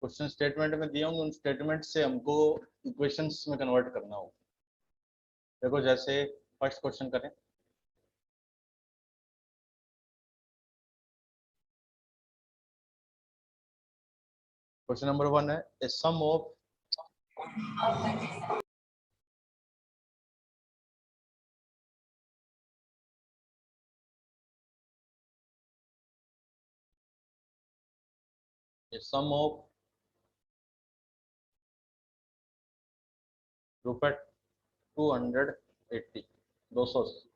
Question statement में दिए होंगे, उन स्टेटमेंट से हमको इक्वेशंस में कन्वर्ट करना होगा। देखो जैसे फर्स्ट क्वेश्चन करें, क्वेश्चन नंबर 1 है ए सम ऑफ रुपए 280 280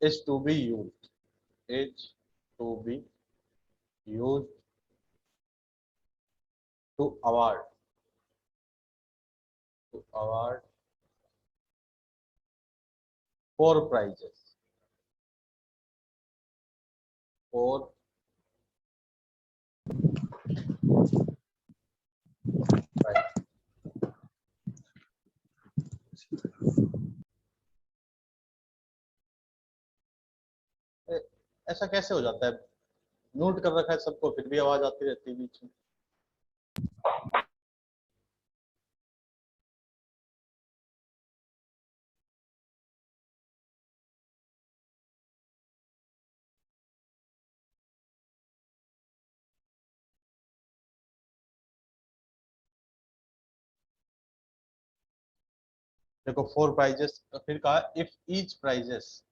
is to be used is to be used to award four prizes for prize। ऐसा कैसे हो जाता है? नोट कर रखा है सबको, फिर भी आवाज आती रहती है बीच में। देखो 4 प्राइजेस, फिर कहा if each prizes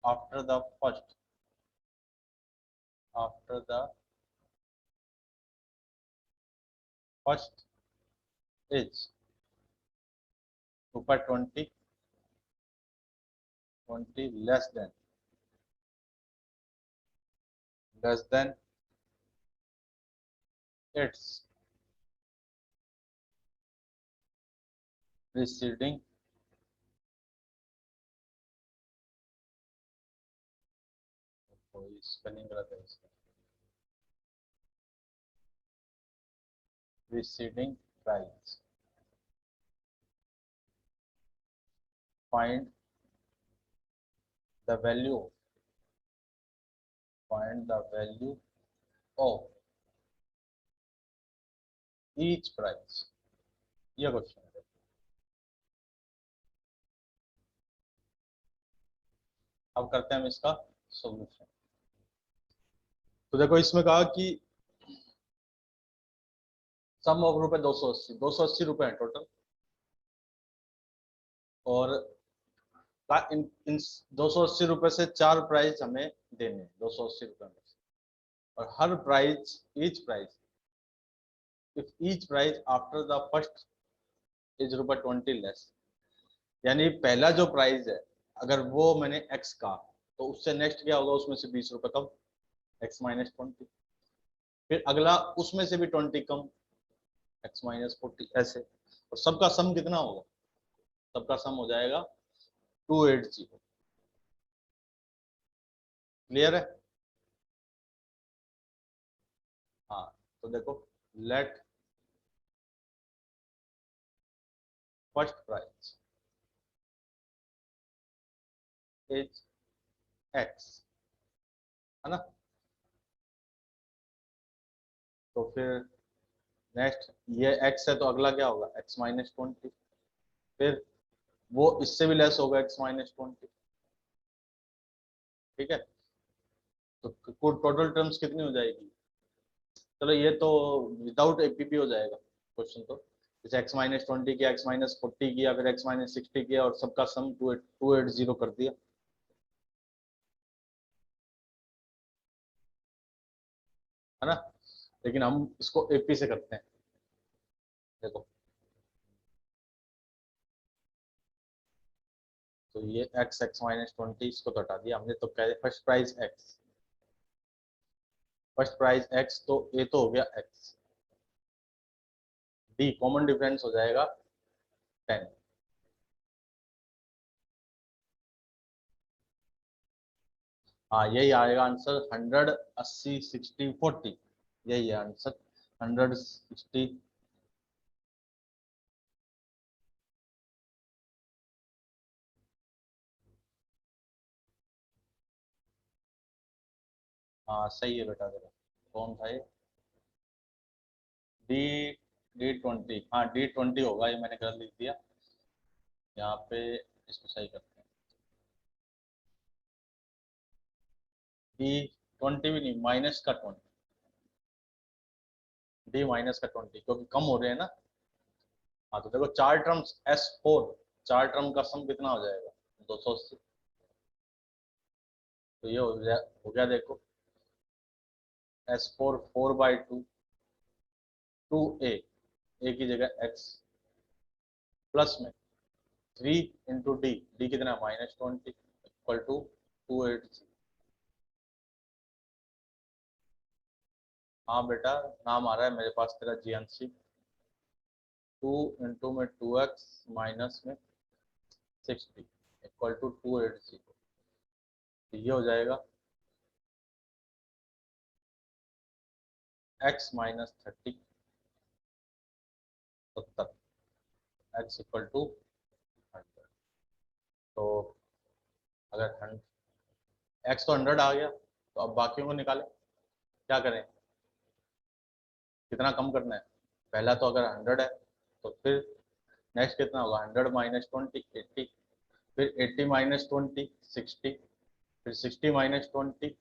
after the first is रुपए 20 less than its preceding spelling गलत है इसका, preceding price। find the value of each price। ये क्वेश्चन है। अब करते हैं हम इसका सॉल्यूशन। तो देखो इसमें कहा कि सम ऑफ रुपए 280 रुपए है टोटल, और इन 280 रुपए से 4 प्राइज हमें देने हैं 280 रुपए में से, और हर prize each prize after the first is रुपए 20 लेस। यानी पहला जो प्राइज है अगर वो मैंने एक्स का, तो उससे नेक्स्ट क्या होगा, उसमें से 20 रुपए कम, एक्स माइनस 20। फिर अगला उसमें से भी 20 कम, एक्स माइनस 40, ऐसे। और सबका सम कितना होगा? सबका सम हो जाएगा 280। क्लियर है? हाँ, तो देखो let first prize is x, है ना। तो फिर नेक्स्ट ये एक्स है, तो अगला क्या होगा, एक्स माइनस 20। फिर वो इससे भी लेस होगा, एक्स माइनस 20। ठीक है, तो टोटल टर्म्स कितनी हो जाएगी? चलो ये तो विदाउट एपीपी हो जाएगा क्वेश्चन। तो जैसे एक्स माइनस 20 किया, एक्स माइनस 40 किया, फिर एक्स माइनस 60 किया, और सबका सम 280 कर दिया, है ना। लेकिन हम इसको एपी से करते हैं। देखो तो ये एक्स माइनस 20 इसको तो हटा दिया हमने, तो कह फर्स्ट प्राइज एक्स, तो ए तो हो गया एक्स, डी कॉमन डिफरेंस हो जाएगा 10। हाँ यही आएगा आंसर, 180 60 40, यही है आंसर 160 हाँ सही है बेटा तेरा। कौन था ये? डी D20, हाँ D20 होगा, ये मैंने गलत लिख दिया यहाँ पे। इसको सही करते हैं। D20 भी नहीं, माइनस का 20, D-20 क्योंकि कम हो रहे हैं ना। हाँ तो देखो चार टर्म्स S4, चार टर्म का सम कितना हो जाएगा? 280। तो ये हो गया देखो, S4 4/2, 2a की जगह x प्लस में 3 × d कितना? -20 इक्वल टू 280। हाँ बेटा, नाम आ रहा है मेरे पास तेरा GNC। 2 × में 2x माइनस में 60 इक्वल टू 280। तो ये हो जाएगा x minus 30 70, x equal to 100। तो अगर x तो 100 आ गया, तो अब बाकियों को निकालें। क्या करें? कितना कम करना है? पहला तो अगर 100 है तो फिर नेक्स्ट कितना होगा? 100 माइनस 20 80, फिर 80 माइनस 20 60, फिर 60 माइनस 20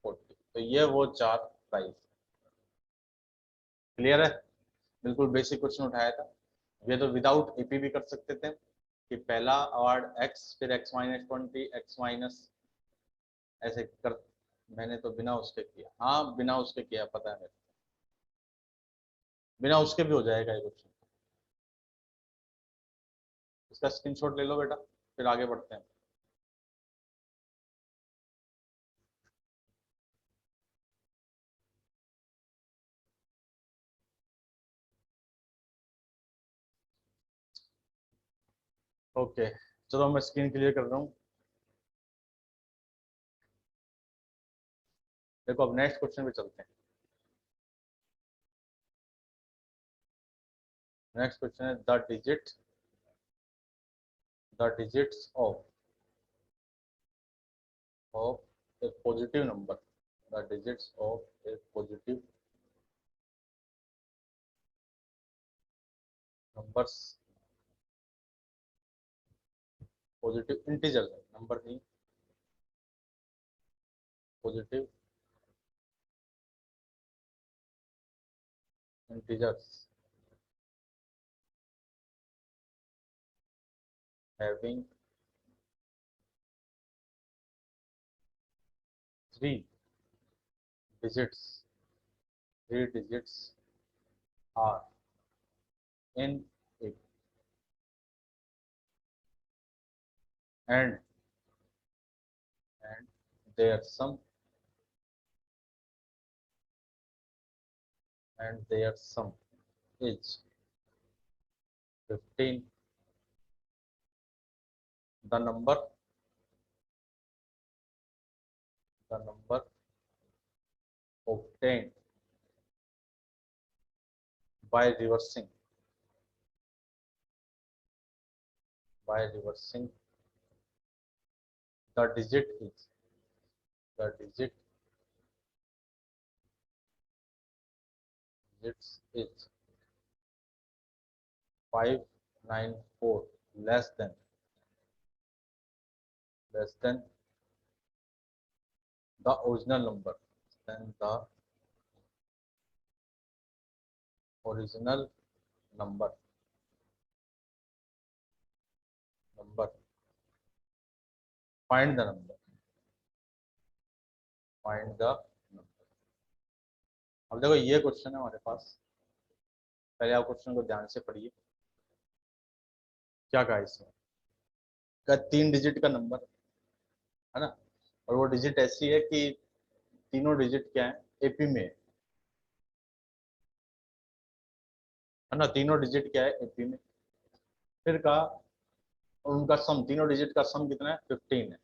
40। तो ये वो चार प्राइस। क्लियर है? बिल्कुल बेसिक क्वेश्चन उठाया था। ये तो विदाउट एपी भी कर सकते थे कि पहला अवार्ड एक्स, फिर x माइनस 20 x माइनस ऐसे कर। मैंने तो बिना उसके किया, हाँ बिना उसके किया, पता है मेरे को। बिना उसके भी हो जाएगा ये क्वेश्चन। इसका स्क्रीनशॉट ले लो बेटा, फिर आगे बढ़ते हैं। ओके, चलो मैं स्क्रीन क्लियर कर रहा हूँ। देखो अब नेक्स्ट क्वेश्चन पे चलते हैं। नेक्स्ट क्वेश्चन है the digits of a positive number. The digits of a positive numbers, positive integer number नहीं, positive integers having three digits, three digits are in it and and their sum is 15. The number obtained by reversing the digit is 594, less than the original number, than the original number. Find the number. अब देखो ये question है हमारे पास। पहले आप question को ध्यान से पढ़िए। क्या कहा इसमें? का 3 डिजिट का नंबर है ना, और वो डिजिट ऐसी है कि तीनों डिजिट क्या है? एपी में है ना, तीनों डिजिट क्या है? एपी में। फिर कहा उनका सम, तीनों डिजिट का सम कितना है? 15 है।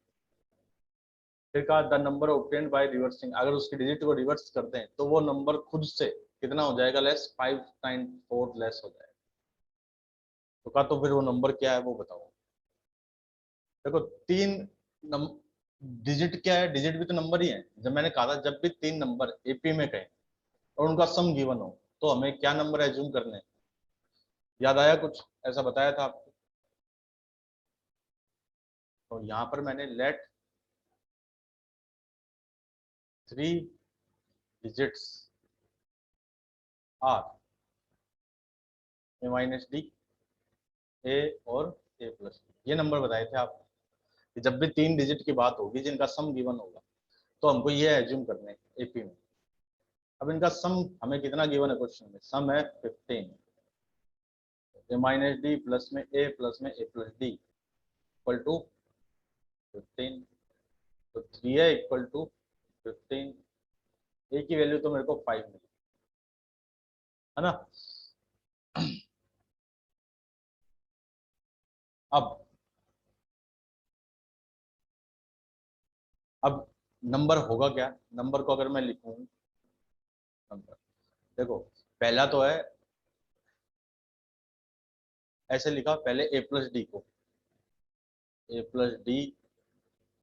फिर कहा the number obtained by reversing, अगर उसकी डिजिट को रिवर्स करते हैं तो वो नंबर खुद से कितना हो जाएगा? लेस, 594 लेस हो जाएगा। तो कहा तो फिर वो नंबर क्या है वो बताओ। देखो तीन डिजिट क्या है? डिजिट भी तो नंबर ही है। जब मैंने कहा था जब भी 3 नंबर एपी में कहें और उनका सम गिवन हो तो हमें क्या नंबर एज्यूम करने हैं? याद आया कुछ? ऐसा बताया था आपको। तो यहाँ पर मैंने let 3 digits are a minus d, a और ए प्लस डी, ये नंबर बताए थे आप कि जब भी 3 डिजिट की बात होगी जिनका सम गिवन होगा तो हमको ये एज्यूम करने हैं एपी में। अब इनका सम हमें कितना गिवन है क्वेश्चन में? सम है 15। ए माइनस डी प्लस में ए प्लस में ए प्लस डी इक्वल टू 15। तो 3 है इक्वल टू 15। ए की वैल्यू तो मेरे को 5 मिली है ना। अब अब नंबर होगा क्या? नंबर को अगर मैं लिखूं, नंबर देखो, पहला तो है ऐसे लिखा पहले ए प्लस डी को, ए प्लस डी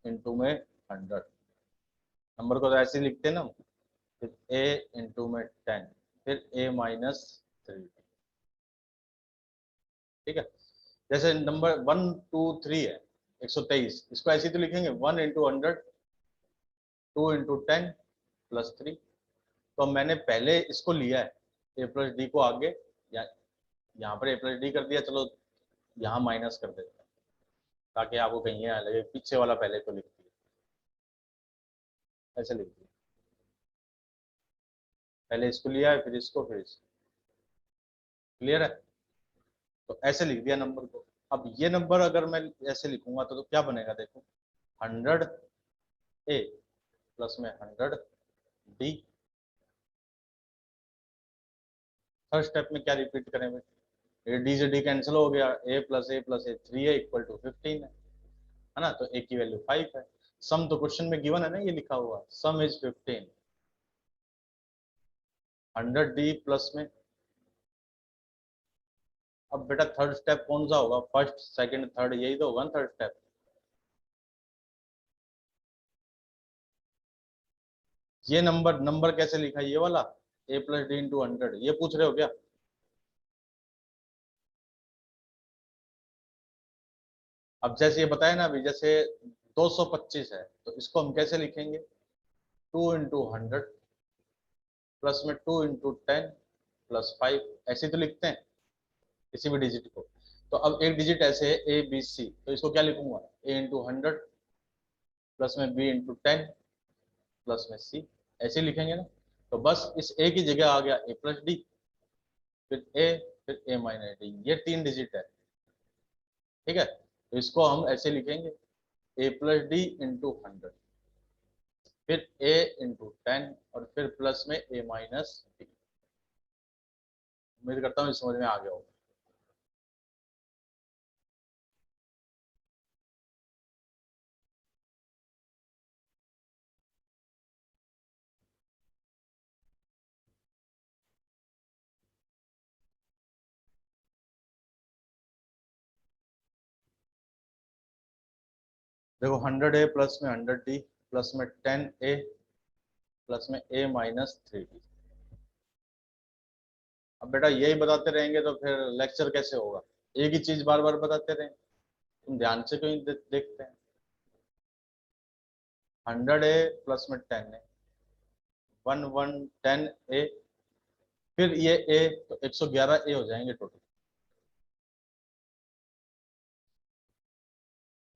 इंटू में 100। नंबर को तो ऐसे ही लिखते हैं ना, फिर ए इंटू में 10, फिर ए माइनस 3। ठीक है। जैसे नंबर 1 2 3 है 123, इसको ऐसे ही तो लिखेंगे 1 इंटू 100, 2 इंटू 10 प्लस 3। तो मैंने पहले इसको लिया है ए प्लस डी को आगे, या यहाँ पर ए प्लस डी कर दिया, चलो यहाँ माइनस कर देते हैं ताकि आपको कहीं यहाँ लगे पीछे वाला पहले को लिख दिया, ऐसे लिख दिया। पहले इसको लिया है फिर इसको फिर इसको। क्लियर है? तो ऐसे लिख दिया नंबर को। अब ये नंबर अगर मैं ऐसे लिखूंगा तो क्या बनेगा देखो, 100 ए प्लस में 100 डी। थर्ड स्टेप में क्या रिपीट करेंगे? ये डी से डी कैंसिल हो गया, ए प्लस ए 3 है इक्वल टू 15 है ना। तो ए की वैल्यू 5 है। सम तो क्वेश्चन में गिवन है ना, ये लिखा हुआ सम इज 15। 100 डी प्लस में, अब बेटा थर्ड स्टेप कौन सा होगा? फर्स्ट सेकंड थर्ड यही तो होगा ना थर्ड स्टेप। ये नंबर नंबर कैसे लिखा है? ये वाला ए प्लस डी इंटू 100, ये पूछ रहे हो क्या? अब जैसे ये बताया ना अभी, जैसे 225 है तो इसको हम कैसे लिखेंगे? 2 इंटू 100 प्लस में 2 इंटू 10 प्लस 5, ऐसे तो लिखते हैं किसी भी डिजिट को। तो अब एक डिजिट ऐसे है ए बी सी, तो इसको क्या लिखूंगा? ए इंटू 100 प्लस में बी इंटू 10 प्लस में सी, ऐसे लिखेंगे ना। तो बस इस ए की जगह आ गया ए प्लस डी, फिर ए, फिर ए माइनस डी, ये 3 डिजिट है। ठीक है, तो इसको हम ऐसे लिखेंगे ए प्लस डी इंटू 100, फिर ए इंटू 10 और फिर प्लस में ए माइनस डी। उम्मीद करता हूँ समझ में आ गया होगा। देखो 100 ए प्लस में 100 डी प्लस में 10 ए प्लस में ए माइनस 3 डी। अब बेटा यही बताते रहेंगे तो फिर लेक्चर कैसे होगा? एक ही चीज बार बार बताते रहें, तुम ध्यान से क्यों देखते हैं? 100 ए प्लस में 10 ए, 10 ए, फिर ये ए, तो 111 ए हो जाएंगे टोटल।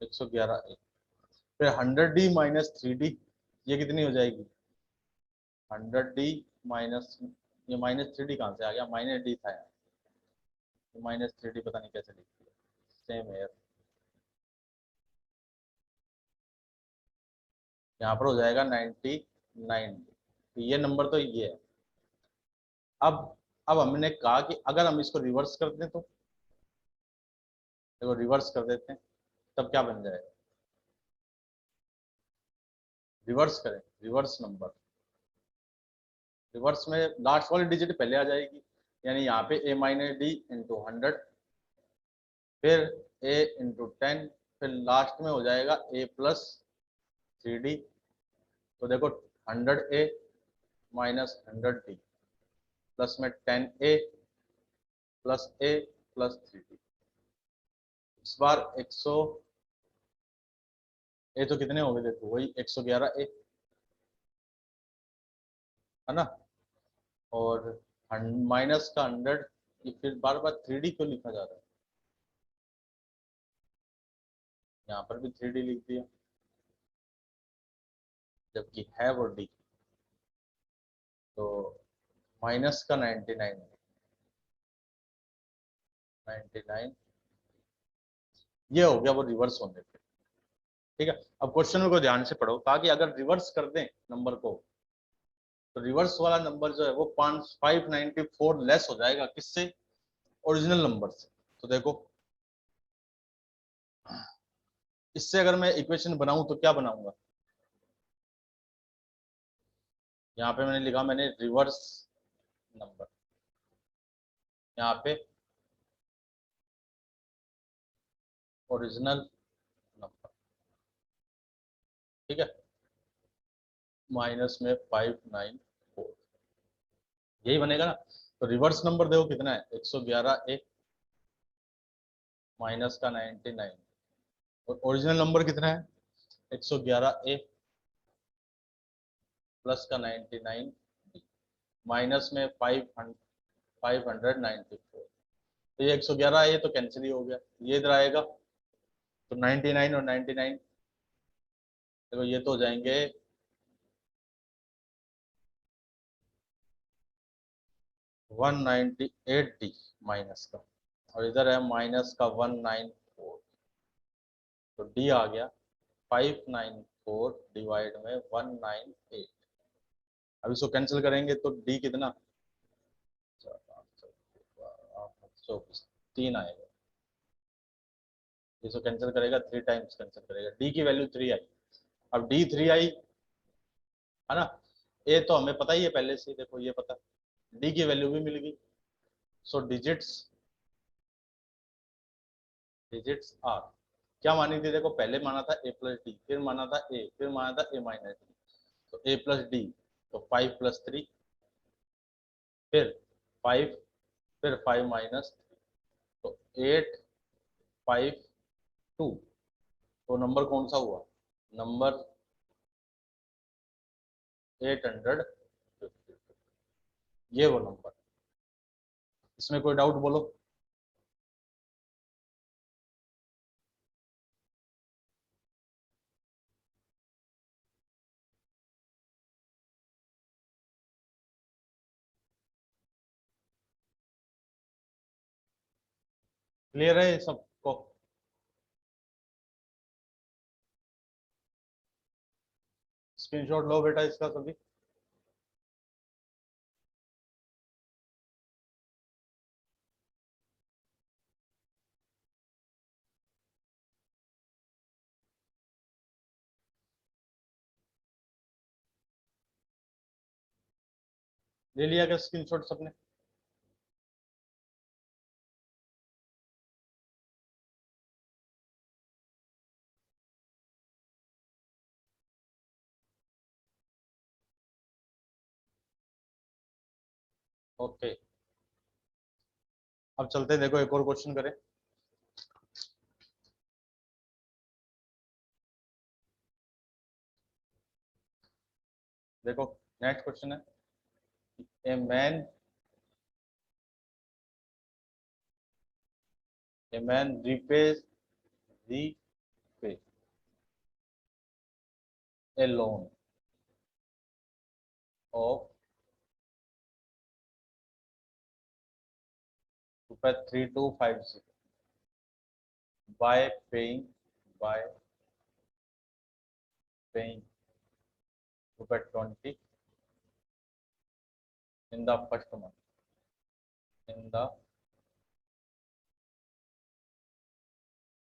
111 ए, फिर 100 डी माइनस 3 डी, ये कितनी हो जाएगी? 100 डी माइनस, ये माइनस 3 डी कहाँ से आ गया? माइनस डी था यहाँ, तो माइनस 3 डी पता नहीं कैसे लिख दिया। सेम है, यहाँ पर हो जाएगा 99। तो ये नंबर तो ये है। अब हमने कहा कि अगर हम इसको रिवर्स कर दें तो, देखो रिवर्स कर देते हैं तब क्या बन जाएगा? रिवर्स करें, रिवर्स नंबर, रिवर्स में लास्ट वाली डिजिट पहले आ जाएगी, यानी यहाँ पे ए माइनस डी इंटू 100, फिर ए इंटू 10, फिर लास्ट में हो जाएगा ए प्लस 3D, तो देखो 100A माइनस 100D प्लस में 10A plus A plus 3D। इस बार 100 ए तो कितने हो गए, देखो वही 111A है ना, और माइनस का 100, ये फिर बार बार 3D क्यों लिखा जा रहा है, यहाँ पर भी 3D लिख दिया जबकि है वो D। तो माइनस का 99 ये हो गया वो रिवर्स होने पे। ठीक है, अब क्वेश्चन को ध्यान से पढ़ो, ताकि अगर रिवर्स कर दें नंबर को तो रिवर्स वाला नंबर जो है वो 594 लेस हो जाएगा किससे, ओरिजिनल नंबर से। तो देखो इससे अगर मैं इक्वेशन बनाऊं तो क्या बनाऊंगा, यहाँ पे मैंने लिखा, मैंने रिवर्स नंबर, यहाँ पे ओरिजिनल नंबर। ठीक है, माइनस में 594 यही बनेगा ना। तो रिवर्स नंबर देखो कितना है, 111A माइनस का 99, और ओरिजिनल नंबर कितना है 111A प्लस का 99 माइनस में 594। तो ये 111A तो कैंसिल ही हो गया, ये इधर आएगा तो 99 और 99 देखो ये तो हो जाएंगे 198D माइनस का, और इधर है माइनस का 194, तो D आ गया 594 डिवाइड में 198। अब इसको कैंसिल करेंगे तो D कितना, 24, 3 आएगा। इसको कैंसिल करेगा 3 टाइम्स कैंसिल करेगा, D की वैल्यू 3 आई। अब D 3 आई है ना, A तो हमें पता ही है पहले से, देखो ये पता, D की वैल्यू भी मिल गई। सो डिजिट्स डिजिट्स आर क्या मानी थी, देखो पहले माना था A प्लस डी, फिर माना था A, फिर माना था A माइनस डी, तो A प्लस डी, तो 5 प्लस 3, फिर 5, फिर 5 माइनस 3, तो 8 5 2। तो नंबर कौन सा हुआ, नंबर 850, ये वो नंबर। इसमें कोई डाउट बोलो। क्लियर है सबको, स्क्रीनशॉट लो बेटा इसका सभी। ले लिया क्या स्क्रीनशॉट सबने। ओके, अब चलते हैं, देखो एक और क्वेश्चन करें। देखो नेक्स्ट क्वेश्चन है, a man repays repay a loan of ₹3250 by paying ₹20 in the first month, in the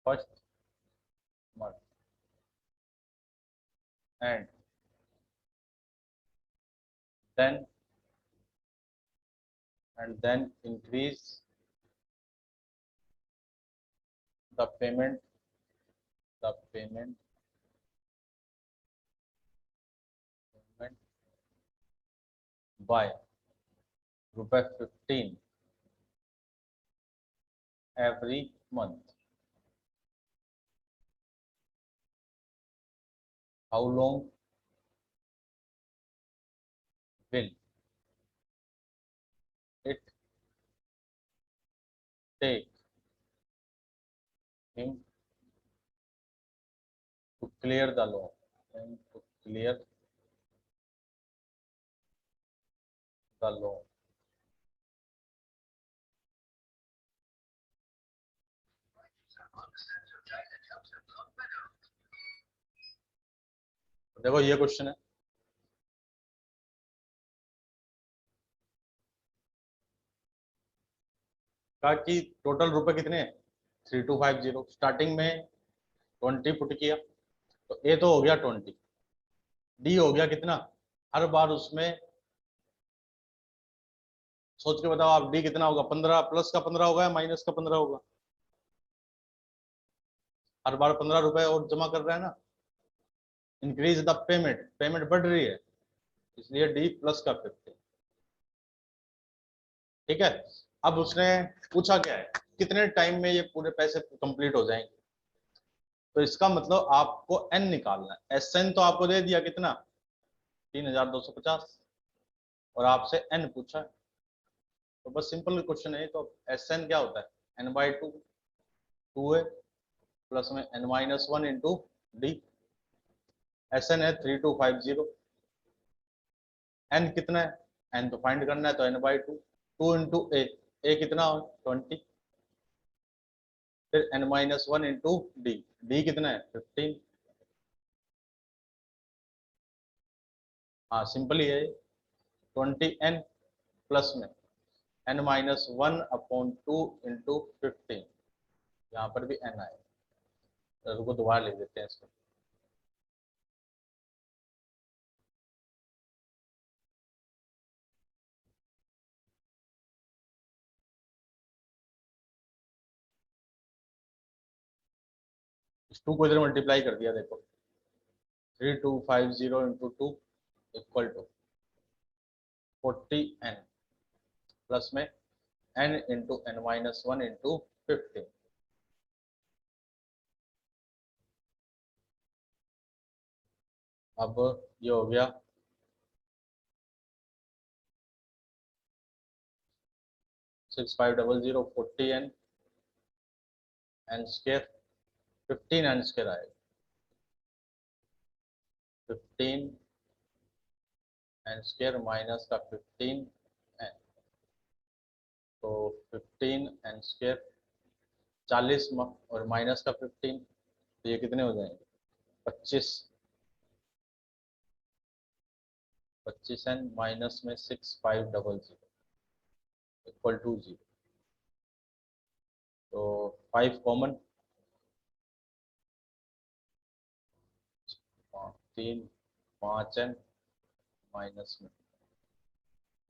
first month, and then increase the payment by ₹15 every month. How long will it take him to clear the loan? And to clear the loan. देखो ये question है, कहा कि total रुपए कितने हैं 3250, starting में 20 put किया, तो ए तो हो गया 20, डी हो गया कितना, हर बार उसमें सोच के बताओ आप, डी कितना होगा, 15 प्लस का 15 होगा या माइनस का 15 होगा, हर बार 15 रुपए और जमा कर रहा है ना, इंक्रीज द पेमेंट, पेमेंट बढ़ रही है, इसलिए डी प्लस का 50। ठीक है, अब उसने पूछा क्या है, कितने टाइम में ये पूरे पैसे कंप्लीट हो जाएंगे, तो इसका मतलब आपको एन निकालना है, एस एन तो आपको दे दिया कितना 3250, और आपसे एन पूछा है, तो बस सिंपल क्वेश्चन है, तो एस एन क्या होता है n/2, 2a प्लस में n-1 into D, S N है 3250, एन कितना है, एन तो फाइंड करना है, तो n/2, 2 इंटू ए कितना हो 20, फिर n-1 इंटू डी, डी कितना है 15। हाँ सिंपल ही है, 20n प्लस में n-1/2 इंटू 15, यहाँ पर भी n आए, तो रुको दोबारा लिख देते हैं इसको, इस 2 को इधर मल्टीप्लाई कर दिया, देखो 3250 into 2 equal to 40n plus में n इंटू n-1 इंटू 15, अब ये हो गया 6500 40n n square 15n square आएगा, 15n स्क्वायर माइनस का 15n, तो 15n स्क्वायर 40 और माइनस का 15, तो ये कितने हो जाएंगे 25, 25n माइनस में 6500 इक्वल टू 0, तो 5 कॉमन, 3 5n माइनस में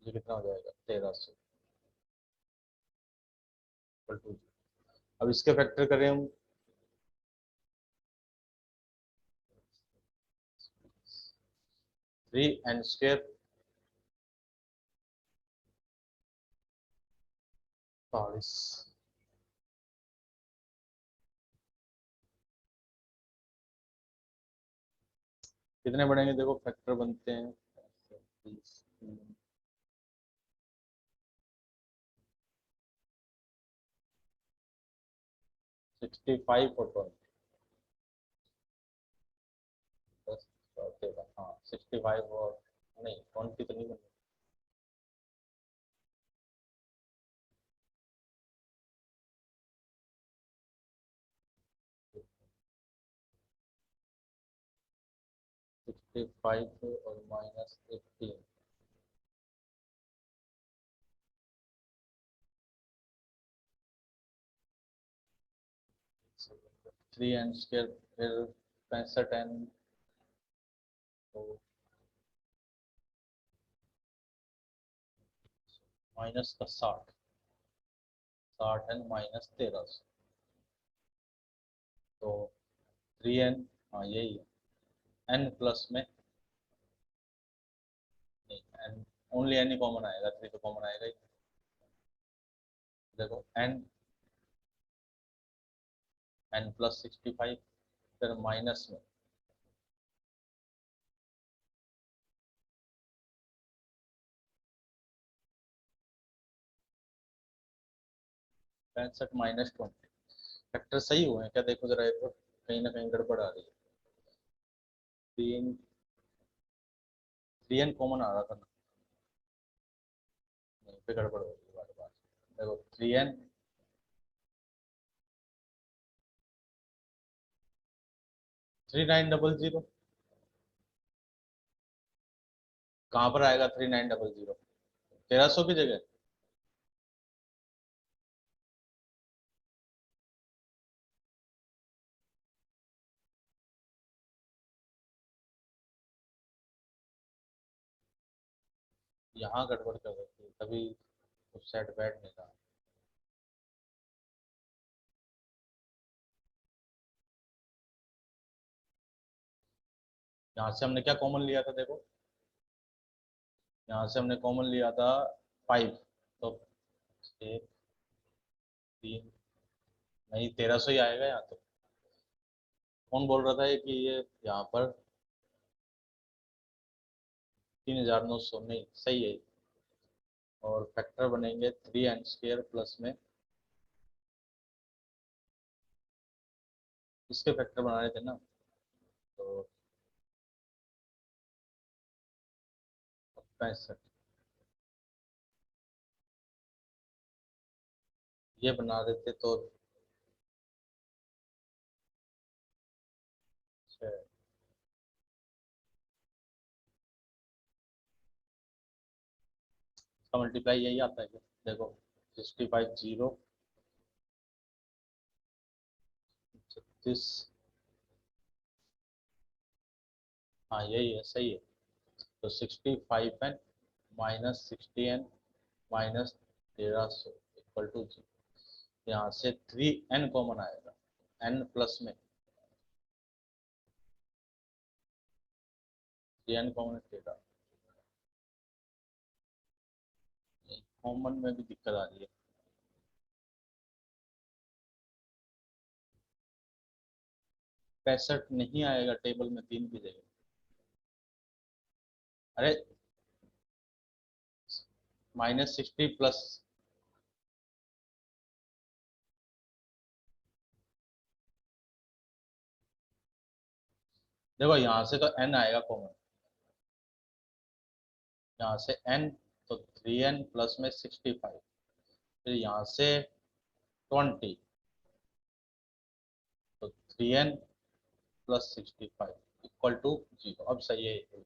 ये कितना हो जाएगा 1300 इक्वल टू 0। अब इसके फैक्टर करें हम, 3n स्क्वायर 40, कितने बढ़ेंगे, देखो फैक्टर बनते हैं 65 और 20, हाँ 65 और नहीं 20 तो नहीं बनेगा, 65 और माइनस 18, थ्री एन स्क्वायर, फिर 65n, तो माइनस का 60n माइनस 1300, तो 3n, हाँ यही है, n प्लस में नहीं, n only an he common आएगा, 3 तो कॉमन आएगा ही। देखो एन, एन प्लस 65, फिर माइनस में 65 माइनस 20। फैक्टर सही हुए हैं क्या, देखो जरा एक बार, कहीं ना कहीं गड़बड़ आ रही है। 3, 3n कॉमन आ रहा था ना, यहीं पे गड़बड़ हो रही है बार बार। देखो 3n, 3900, कहाँ पर आएगा 3900, 1300 की जगह। यहाँ गड़बड़ कर रही थी तभी उस साइड बैठ नहीं रहा। यहाँ से हमने क्या कॉमन लिया था देखो, यहाँ से हमने कॉमन लिया था 5, तो 1, 3, नहीं 1300 ही आएगा यहाँ तो। कौन बोल रहा था ये कि ये यहाँ पर 3900, नहीं सही है। और फैक्टर बनेंगे 3n² प्लस में, इसके फैक्टर बना रहे थे ना, तो 65, ये बना रहे थे तो 6, इसका मल्टीप्लाई यही आता है क्या, देखो 65 0, 36, हाँ यही है, सही है। तो 65n minus 60n minus 1300 equal to 0। यहाँ से 3n कॉमन आएगा, n प्लस में 3n कॉमन 13, कॉमन में भी दिक्कत आ रही है। 65 नहीं आएगा टेबल में 3 की जगह। अरे -60 प्लस, देखो यहाँ से तो n आएगा कॉमन, यहाँ से n, तो 3n प्लस में 65, फिर यहाँ से 20, तो 3n प्लस 65 इक्वल टू 0। अब सही है ये।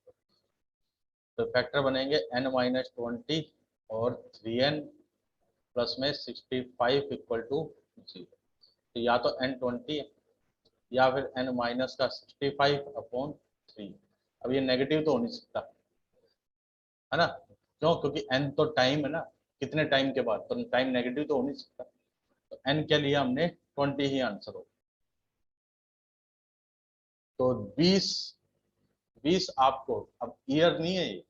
तो फैक्टर बनेंगे n माइनस 20 और 3n प्लस में 65 इक्वल टू 0। तो या तो n 20 है, या फिर n माइनस का 65 अपॉन 3। अब ये नेगेटिव तो हो नहीं सकता है ना, क्यों, क्योंकि n तो टाइम है ना, कितने टाइम के बाद, तो टाइम नेगेटिव तो हो नहीं सकता। तो n क्या लिया हमने, 20 ही आंसर हो। तो 20, 20 आपको, अब ईयर नहीं है ये,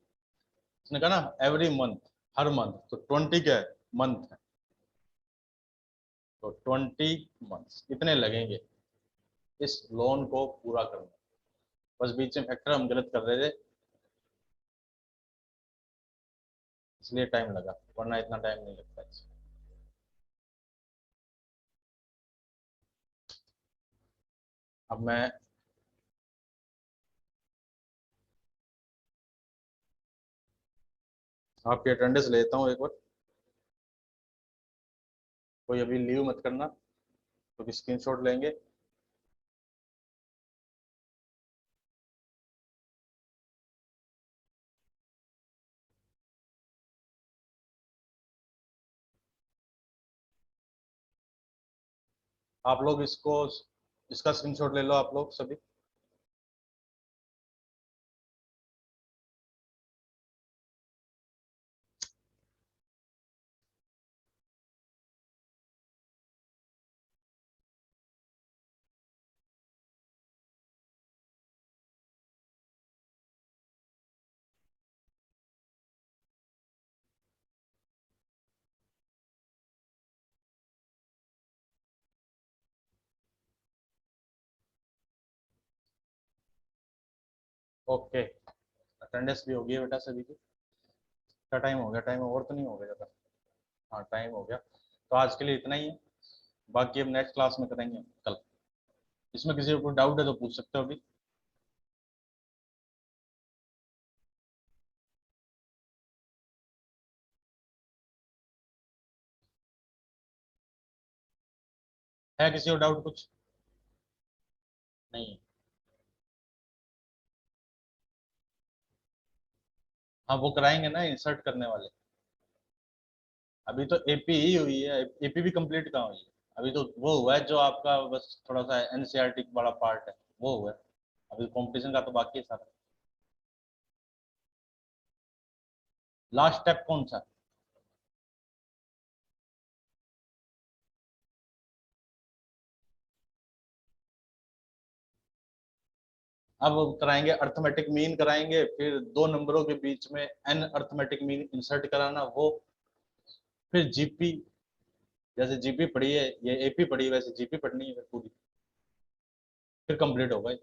उसने कहा ना एवरी मंथ, हर मंथ, तो 20 क्या है, मंथ है, तो 20 मंथ्स इतने लगेंगे इस लोन को पूरा करने। बस बीच में फैक्टर हम गलत कर रहे थे, इसलिए टाइम लगा, वरना इतना टाइम नहीं लगता इसमें। अब मैं आपकी अटेंडेंस लेता हूँ एक बार, कोई अभी लीव मत करना, क्योंकि स्क्रीनशॉट लेंगे। आप लोग इसको, इसका स्क्रीनशॉट ले लो आप लोग सभी। ओके, अटेंडेंस भी होगी बेटा सभी की। क्या टाइम हो गया? टाइम और तो नहीं हो गया ज़्यादा? हाँ टाइम हो गया, तो आज के लिए इतना ही है। बाकी हम नेक्स्ट क्लास में करेंगे कल। इसमें किसी को कोई डाउट है तो पूछ सकते हो अभी। है किसी को डाउट कुछ? नहीं? हाँ वो कराएंगे ना, इंसर्ट करने वाले। अभी तो एपी ही हुई है, एपी भी कंप्लीट कहाँ हुई है? अभी तो वो हुआ है जो आपका बस थोड़ा सा एनसीईआरटी वाला पार्ट है, वो हुआ है। अभी कंपटीशन का तो बाकी है सारा। लास्ट स्टेप कौन सा? अब कराएंगे अर्थमेटिक मीन कराएंगे, फिर दो नंबरों के बीच में एन अर्थमेटिक मीन इंसर्ट कराना वो, फिर जीपी। जैसे जीपी पढ़ी है, ये एपी पढ़ी है, वैसे जीपी पढ़नी है फिर पूरी, फिर कंप्लीट होगा ये।